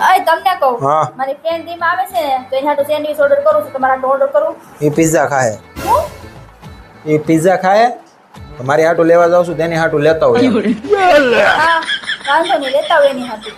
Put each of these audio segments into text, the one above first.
અય તમને કહું હા મારી ફ્રેન્ડ ડીમ આવે છે ને તો એના હાટુ સેન્ડવિચ ઓર્ડર કરું છું. તમારા હાટુ ઓર્ડર કરું? એ પિઝા ખાય હું એ પિઝા ખાય તો મારી હાટુ લેવા જાઉં છું તેની હાટુ લેતા હોય એમ. હા વાંધો નહીં, લેતા હોય એની હાટુ.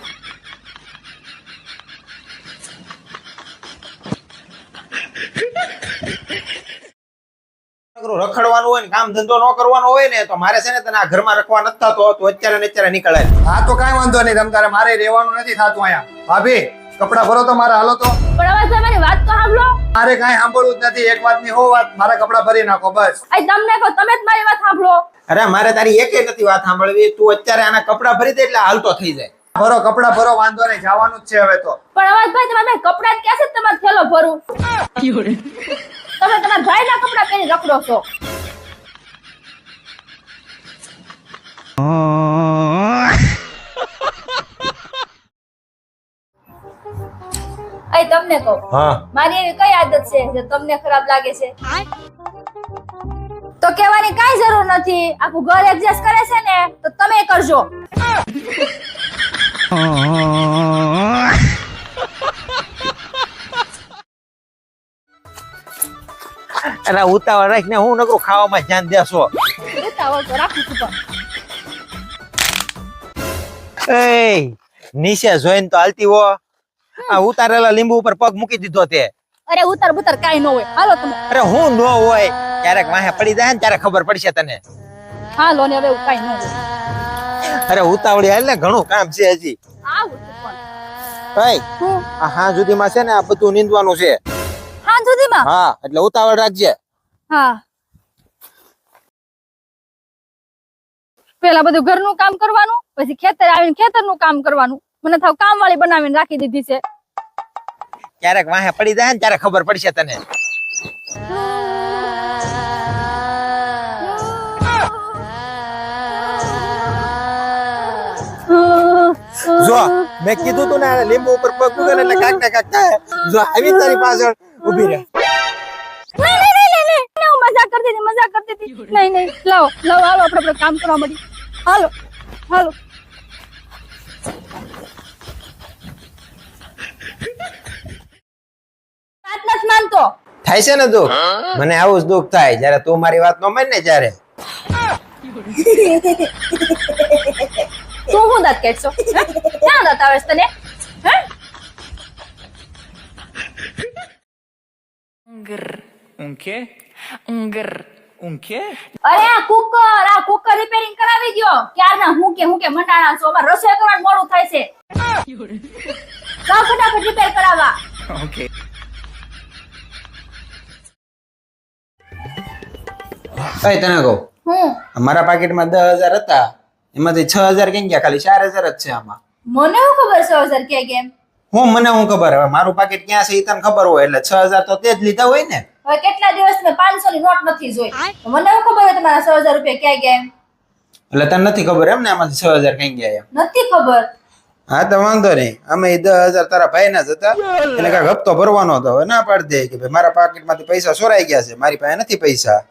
રખડવાનું હોય ને કામ ધંધો ન કરવાનો હોય ને તો મારે છે ને તને આ ઘરમાં રખવા નથી થતો તો અત્યારે ને અત્યારે નીકળાય. હા તો કાંઈ વાંધો નહીં, તમ તારે મારે રહેવાનું નથી થાતું અહીંયા. ભાભી કપડા ભરો તો મારે હાલો તો. પણ હવે તમારી વાત તો સાંભળો. મારે કાંઈ સાંભળવું જ નથી, એક વાતની હો વાત, મારા કપડા ભરી નાખો બસ. અય તમને કહું, તમે જ મારી વાત સાંભળો. અરે મારે તારી એકેય નથી વાત સાંભળવી. તું અત્યારે આના કપડા ભરી દે એટલે હાલતો થઈ જાય. ભરો કપડા ભરો, વાંધો નહીં, જવાનું જ છે હવે તો. પણ અવાજભાઈ તમારે કપડા જ ક્યાં છે? તમારો થેલો ભરું. તમે તમારા ભાઈના કપડા પહેરી રખડો છો. અય તમને કહું, હા મારી એવી કઈ આદત છે જે તમને ખરાબ લાગે છે? તો કહેવાની કાઈ જરૂર નથી. આખું ઘર એડજસ્ટ કરે છે ને તો તમે કરજો. અરે ઉતાવળ રાખીને હું નકરું ખાવામાં ધ્યાન દેશો. ઉતાવળ તો રાખું છું પણ. એ નીચે જોઈને તો હાલતી હો. આ ઉતારેલા લીંબુ ઉપર પગ મૂકી દીધો તે. અરે ઉતાર બુતાર કાઈ ન હોય. હાલો તમે. અરે હું ન હોય ક્યારેક વાહે પડી જાય ને ત્યારે ખબર પડશે તને. હાલો ને હવે એવું કાઈ ન હોય. અરે ઉતાવળી હાલ ને, ઘણું કામ છે હજી. આવું છું પણ. કઈ હું આ હા સુધીમાં છે ને આ બધું નીંદવાનું છે. હા સુધીમાં. હા એટલે ઉતાવળ રાખજે. હા પેલા બધું ઘરનું કામ કરવાનું, પછી ખેતર આવીને ખેતરનું કામ કરવાનું. મને થાવ કામવાળી બનાવીને રાખી દીધી છે. ક્યારેક વાહે પડી જાય ને ત્યારે ખબર પડશે તને. જો મેં કીધું તું ને લીંબુ ઉપર પગ મૂકે એટલે કાક ને કાક થાય. જો આવી તારી પાછળ ઊભી રહે. નહીં, હું મજાક કરતી હતી. નહીં, લાવો હાલો આપણે કામ કરવા મળી. હાલો વાત નથી માનતો. થાય છે ને દુઃખ? મને આવું જ દુઃખ થાય જયારે તું મારી વાત ન માન ને ત્યારે. તું હું દાંત કાઢશો? ક્યાં દાંત આવે છે તને? હે? ¿Un qué? ¿Un qué? અરે આ કુકર રિપેરિંગ કરાવી દ્યો. ક્યારના હું કે મંડાણા છો. અમારે રસોઈ કરવાનું મોડું થાય છે. જાઓ ફટાફટ રિપેર કરાવવા. Okay. કઈ તને કહું, મારા પાકીટમાં 10,000 હતા, એમાંથી 6,000 ક્યાં ગયા? ખાલી 4,000 જ છે આમાં. મને શું ખબર 6,000 ક્યાં ગયા? મને ખબર? હવે મારું પાકીટ ક્યાં છે એ તને ખબર હોય એટલે 6,000 તો તે જ લીધા હોય ને. હવે કેટલા દિવસ મેં 500 ની નોટ નથી જોઈ. મને શું ખબર હોય તમારા 6,000 રૂપિયા ક્યાં ગયા? એટલે તને નથી ખબર એમ ને આમાંથી 6,000 ક્યાં ગયા એમ? નથી ખબર. હા તો વાંધો નહીં, અમે 10,000 તારા ભાઈના જ હતા એટલે કાંઈક હપ્તો ભરવાનો હતો. હવે ના પાડી દે કે ભાઈ મારા પાકીટમાંથી પૈસા ચોરાઈ ગયા છે, મારી પાસે નથી પૈસા.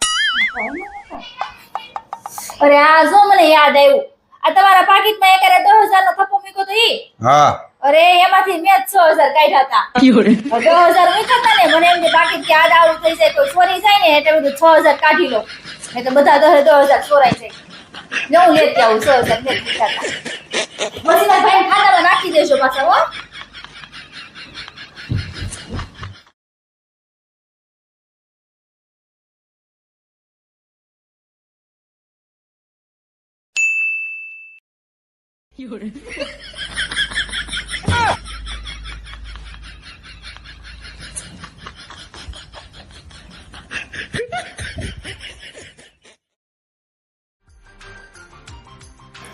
અરે આ જો મને યાદ આવ્યું, આ તમારા પાકીટમાં એક 10,000 નો થપ્પો મૂક્યો તો ઈ. હા અરે એમાંથી મેં 6,000 કાઢ્યા હતા. 10,000 મૂક્યા હતા ને, મને એમ કે પાકીટ કે આડા આવડું થઈ જાય, કોઈ ચોરી જાય ને એટલે બધું 6,000 કાઢી લો. નહીં તો બધા 10,000 ચોરાઈ જાય. હું લેતી આવું 6,000 મેં મૂક્યા હતા. પછી મારા ભાઈ ખાતામાં નાખી દેજો પાછા હો.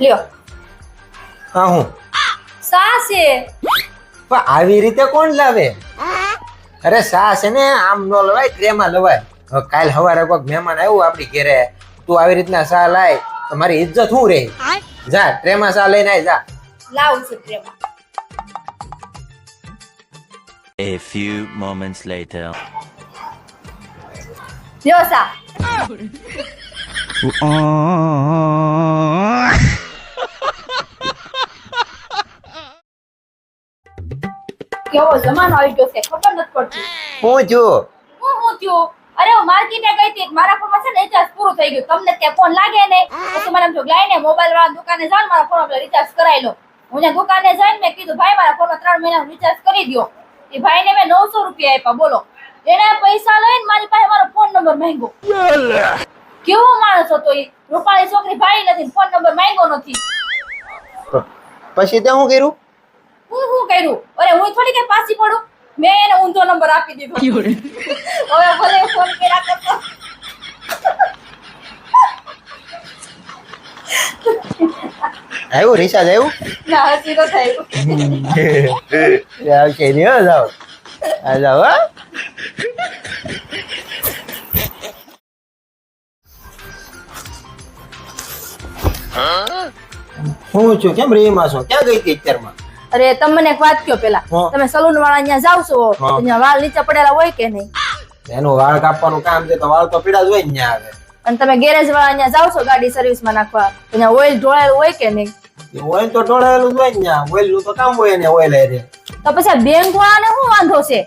લ્યો હા હું સા છે. પણ આવી રીતે કોણ લાવે? અરે સા છે ને આમ નો લવાય, ટ્રેમાં લવાય. હવે કાલ સવારે કોઈક મહેમાન આવ્યું આપડી ઘરે, તું આવી રીતના સા લાય તો મારી ઇજ્જત શું રહી? જા ટ્રેમાં સા લઈને આય જા. લાવું છું Prema. A few moments later. લ્યો સા. કેવો જમાનો આવી ગયો છે ખબર નથી પડતી. હું છું હું થયું? અરે હું માર્કેટે ગઈ હતી મારા ફોનમાં છે ને રિચાર્જ પૂરું થઈ ગયું. તમને ત્યાં ફોન લાગે ને પછી મને એમ થયું લાઈને મોબાઈલ વાળા દુકાને જાઉં ને મારા ફોનમાં રિચાર્જ કરાવી લો. હું ત્યાં દુકાને જઈને મેં કીધું ભાઈ મારા ફોનમાં 3 મહિનાનું રિચાર્જ કરી દ્યો. એ ભાઈને મેં 900 રૂપિયા આપ્યા બોલો. એને પૈસા લઈને મારી પાસે મારો ફોન નંબર માંગ્યો. કેવો માણસ હતો એ? રૂપાળી છોકરી ભાઈ નથી ફોન નંબર માંગ્યો નથી. પછી તે શું કર્યું હું કર્યું? અરે હું થોડી કઈ પાછી પડું. મેં એને ઊંધો નંબર આપી દીધો. હવે ભલે ફોન કર્યા કરતો. આવ્યું રિચાર્જ આવ્યું ના હજી તો થયું. આવશે નહીં હો જાઓ આ જાઓ હા હું છું કેમ રીમાં છો ક્યાં ગઈ હતી અત્યારમાં અરે તમને એક વાત કયો પેલા હા. તમે સલૂન વાળા ત્યાં જાવ છો હા. તો ત્યાં વાળ નીચે પડેલા હોય કે નહીં? એનું વાળ કાપવાનું કામ છે તો વાળ તો પીડા જ હોય ને ત્યાં આવે અને તમે ગેરેજ વાળા ત્યાં જાવ છો ગાડી સર્વિસ માં નાખવા તો ત્યાં ઓઇલ ઢોળાયેલું હોય કે નહીં? ઓઇલ તો ઢોળાયેલું જ હોય ને ત્યાં ઓઇલ નું તો કામ હોય ને ઓઇલ એ તો પછી બેંક વાળાને શું વાંધો છે?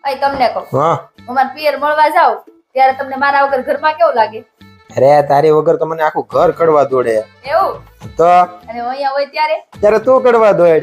અય તમને કહું હા હું મારા પિયર મળવા જાઉં ત્યારે તમને મારા વગર ઘરમાં કેવું લાગે? અરે તારી વગર તો મને આખું ઘર કડવા દોડે એવું? તો અને હું અહીંયા હોય ત્યારે ત્યારે તું કડવા દોડ